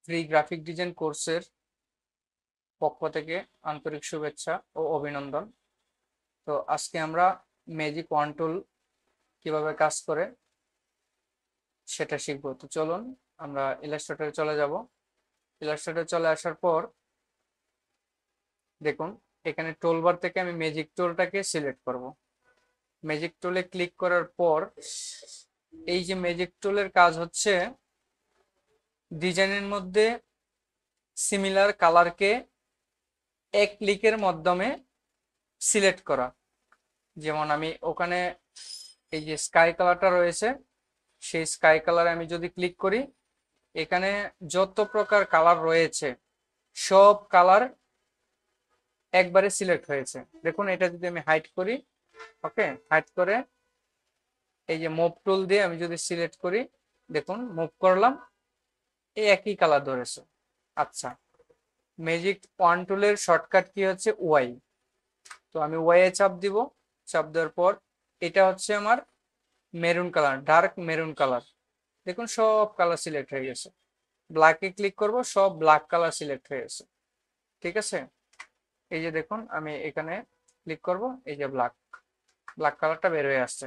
Free graphic design কোর্সের পক্ষ থেকে আন্তরিক শুভেচ্ছা ও অভিনন্দন। তো আজকে আমরা ম্যাজিক ওয়ান টুল কিভাবে কাজ করে সেটা শিখবো। তো চলুন আমরা ইলাস্ট্রেটরে চলে যাব। ইলাস্ট্রেটরে চলে আসার পর দেখুন এখানে টুলবার থেকে আমি ম্যাজিক টুলটাকে সিলেক্ট করব। ম্যাজিক টুলে ক্লিক করার পর এই যে ম্যাজিক টুলের কাজ হচ্ছে ডিজাইনের মধ্যে সিমিলার কালারকে এক ক্লিকের মাধ্যমে সিলেক্ট করা। যেমন আমি ওখানে এই যে স্কাই কালারটা রয়েছে, সেই স্কাই কালারে আমি যদি ক্লিক করি, এখানে যত প্রকার কালার রয়েছে সব কালার একবারে সিলেক্ট হয়েছে। দেখুন এটা যদি আমি হাইড করি, ওকে, হাইড করে এই যে মুভ টুল দিয়ে আমি যদি সিলেক্ট করি, দেখুন মুভ করলাম, এই একই কালার ধরেছে। আচ্ছা, ম্যাজিক ওয়ান টুলের শর্টকাট কি হচ্ছে ওয়াই। তো আমি ওয়াই এ চাপ দিব, চাপ দেওয়ার পর এটা হচ্ছে আমার maroon colour, dark maroon colour. দেখুন সব কালার সিলেক্ট হয়ে গেছে। ব্ল্যাকে ক্লিক করব, সব ব্ল্যাক কালার সিলেক্ট হয়ে গেছে। ঠিক আছে, এই যে দেখুন আমি এখানে ক্লিক করব, এই যে ব্ল্যাক ব্ল্যাক কালারটা বের হয়ে আসছে।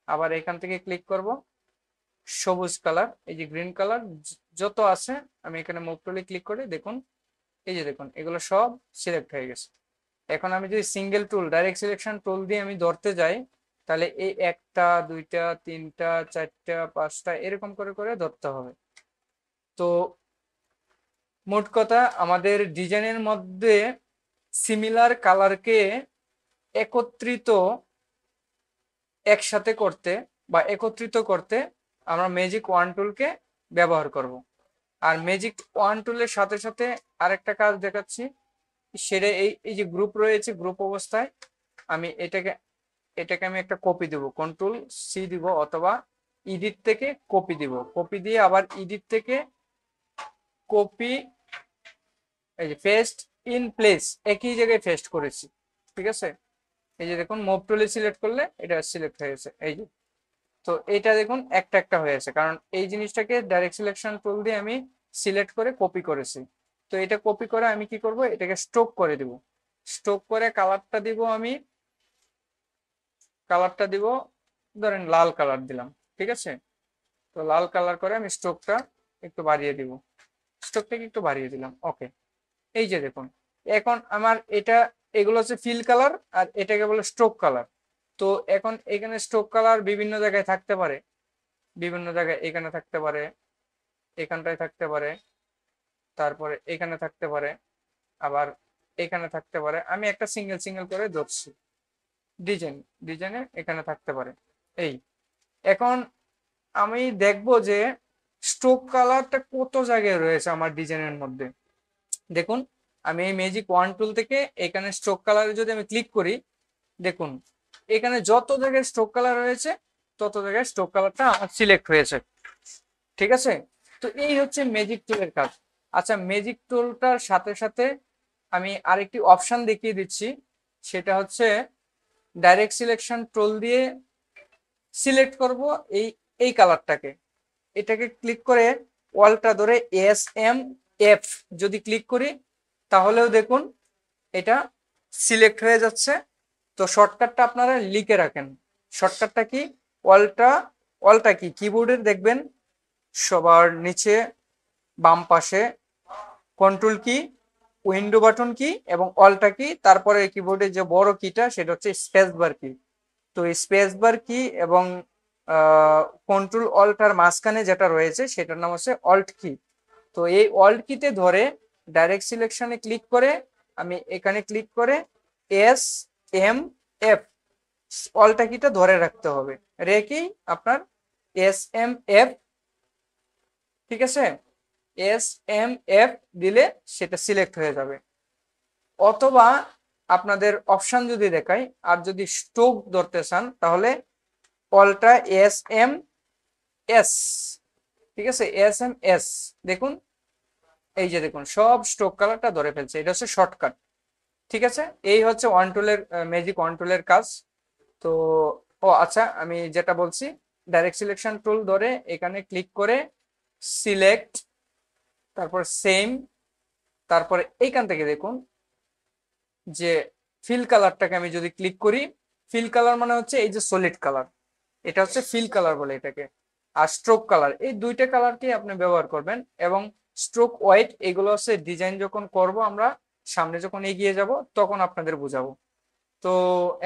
আবার এখান থেকে ক্লিক করব, সবুজ কালার, এই যে গ্রিন কালার যত আছে আমি এখানে মুভ টুলে ক্লিক করে দেখুন, এই যে দেখুন এগুলো সব সিলেক্ট হয়ে গেছে। এখন আমি যদি সিঙ্গেল টুল, ডাইরেক্ট সিলেকশন টুল দিয়ে আমি ধরতে যাই, তাহলে এই একটা দুইটা তিনটা চারটা পাঁচটা এরকম করে করে ধরতে হবে। তো মোট কথা আমাদের ডিজাইনের মধ্যে সিমিলার কালারকে একত্রিত একসাথে করতে বা একত্রিত করতে আমরা ম্যাজিক ওয়ান টুলকে ব্যবহার করব। আর ম্যাজিক ওয়ান টুলের সাথে সাথে আরেকটা কাজ দেখাচ্ছি, সেটা এই যে গ্রুপ রয়েছে, গ্রুপ অবস্থায় আমি এটাকে আমি একটা কপি দেব, কন্ট্রোল সি দিব, অথবা ইডিট থেকে কপি দিব, কপি দিয়ে আবার ইডিট থেকে কপি, এই যে পেস্ট ইন প্লেস, একই জায়গায় পেস্ট করেছি। ঠিক আছে, এই যে দেখুন মুভ টুলে সিলেক্ট করলে এটা সিলেক্ট হয়ে গেছে, এই যে। তো এটা দেখুন একটা একটা হয়েছে, কারণ এই জিনিসটাকে ডাইরেক্ট সিলেকশন টুল দিয়ে আমি সিলেক্ট করে কপি করেছি। তো এটা কপি করে আমি কি করব, এটাকে স্ট্রোক করে দিব। স্ট্রোক করে কালারটা দিব, আমি কালারটা দিব ধরেন লাল কালার দিলাম। ঠিক আছে, তো লাল কালার করে আমি স্ট্রোকটা একটু বাড়িয়ে দিব, স্ট্রোকটাকে একটু বাড়িয়ে দিলাম। ওকে, এই যে দেখুন এখন আমার এটা, এগুলো হচ্ছে ফিল কালার আর এটাকে বলে স্ট্রোক কালার। তো এখন এখানে স্ট্রোক কালার বিভিন্ন জায়গায় থাকতে পারে, বিভিন্ন জায়গায় এখানে থাকতে পারে, এখানটায় থাকতে পারে, তারপরে এখানে থাকতে পারে, আবার এখানে থাকতে পারে। আমি একটা সিঙ্গেল সিঙ্গেল করে ধরছি, ডিজাইনে এখানে থাকতে পারে। এই এখন আমি দেখবো যে স্ট্রোক কালারটা কত জায়গায় রয়েছে আমার ডিজাইনের মধ্যে। দেখুন আমি এই ম্যাজিক ওয়ান টুল থেকে এখানে স্ট্রোক কালারে যদি আমি ক্লিক করি, দেখুন এখানে যত জায়গায় স্ট্রোক কালার রয়েছে তত জায়গায় স্ট্রোক কালারটা আমার সিলেক্ট হয়েছে। ঠিক আছে, তো এই হচ্ছে ম্যাজিক টুলের কাজ। আচ্ছা, ম্যাজিক টুলটার সাথে সাথে আমি আরেকটি অপশন দেখিয়ে দিচ্ছি, সেটা হচ্ছে ডাইরেক্ট সিলেকশন টুল দিয়ে সিলেক্ট করব এই এই কালারটাকে, এটাকে ক্লিক করে ওয়ালটা ধরে SMF যদি ক্লিক করি, তাহলেও দেখুন এটা সিলেক্ট হয়ে যাচ্ছে। তো শর্টকাটটা আপনারা লিখে রাখেন। শর্টকাটটা কি, ওয়ালটা ওয়ালটা কি কিবোর্ডের দেখবেন সবার নিচে বাম পাশে কন্ট্রোল কি, উইন্ডো বাটন কি এবং অল্টা কি, তারপরে কিবোর্ডের যে বড় কিটা সেটা হচ্ছে স্পেস বার কি। তো স্পেস বার কি এবং কন্ট্রোল অল্টার মাঝখানে যেটা রয়েছে সেটার নাম হচ্ছে অল্ট কি। তো এই অল্ট কিতে ধরে ডাইরেক্ট সিলেকশনে ক্লিক করে আমি এখানে ক্লিক করে SMF অল্টা কিটা ধরে রাখতে হবে, রেখেই আপনার SMF, ঠিক আছে, SMF দিলে সেটা সিলেক্ট হয়ে যাবে। অথবা আপনাদের অপশন যদি দেখাই, আর যদি স্ট্রোক ধরতে চান তাহলে অল্টা SMS, ঠিক আছে, SMS দেখুন, এই যে দেখুন সব স্ট্রোক কালারটা ধরে ফেলছে, এটা হচ্ছে শর্টকাট। ঠিক আছে, এই হচ্ছে ওয়ান টুলের ম্যাজিক ওয়ান টুলের কাজ। তো ও আচ্ছা, আমি যেটা বলছি, ডাইরেক্ট সিলেকশন টুল ধরে এখানে ক্লিক করে সিলেক্ট, তারপর সেম, তারপরে এইখান থেকে দেখুন যে ফিল কালারটাকে আমি যদি ক্লিক করি, ফিল কালার মানে হচ্ছে এই যে সলিড কালার, এটা হচ্ছে ফিল কালার বলে এটাকে। আর স্ট্রোক কালার, এই দুইটা কালারকে আপনি ব্যবহার করবেন। এবং স্ট্রোক হোয়াইট, এগুলো হচ্ছে ডিজাইন যখন করব আমরা, সামনে যখন এগিয়ে যাব তখন আপনাদের বুঝাবো। তো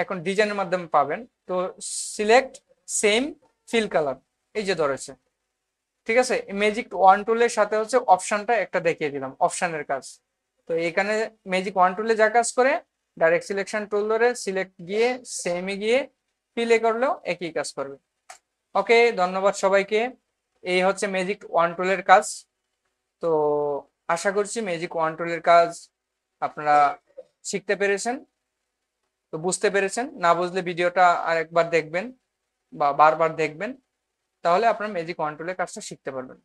এখন ডিজাইনের মাধ্যমে পাবেন। তো সিলেক্ট সেম ফিল কালার, এই যে ধরেছে, ঠিক আছে। ম্যাজিক ওয়ান টুলের সাথে হচ্ছে অপশনটা একটা দেখিয়ে দিলাম, অপশনের কাজ। তো এখানে ম্যাজিক ওয়ান টুলে যা কাজ করে, ডাইরেক্ট সিলেকশন টুল ধরে সিলেক্ট গিয়ে সেমে গিয়ে ফিলে করলেও একই কাজ করবে। ওকে, ধন্যবাদ সবাইকে। এই হচ্ছে ম্যাজিক ওয়ান টুলের কাজ। তো আশা করছি ম্যাজিক ওয়ান টুলের কাজ আপনারা শিখতে পেরেছেন, তো বুঝতে পেরেছেন। না বুঝলে ভিডিওটা আরেকবার দেখবেন বা বারবার দেখবেন, তাহলে আপনার ম্যাজিক ওয়ান টুলের কাজটা শিখতে পারবেন।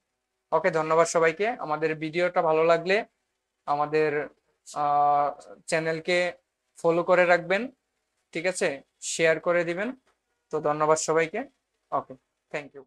ওকে, ধন্যবাদ সবাইকে। আমাদের ভিডিওটা ভালো লাগলে আমাদের চ্যানেলকে ফলো করে রাখবেন, ঠিক আছে, শেয়ার করে দিবেন। তো ধন্যবাদ সবাইকে। ওকে, থ্যাংক ইউ।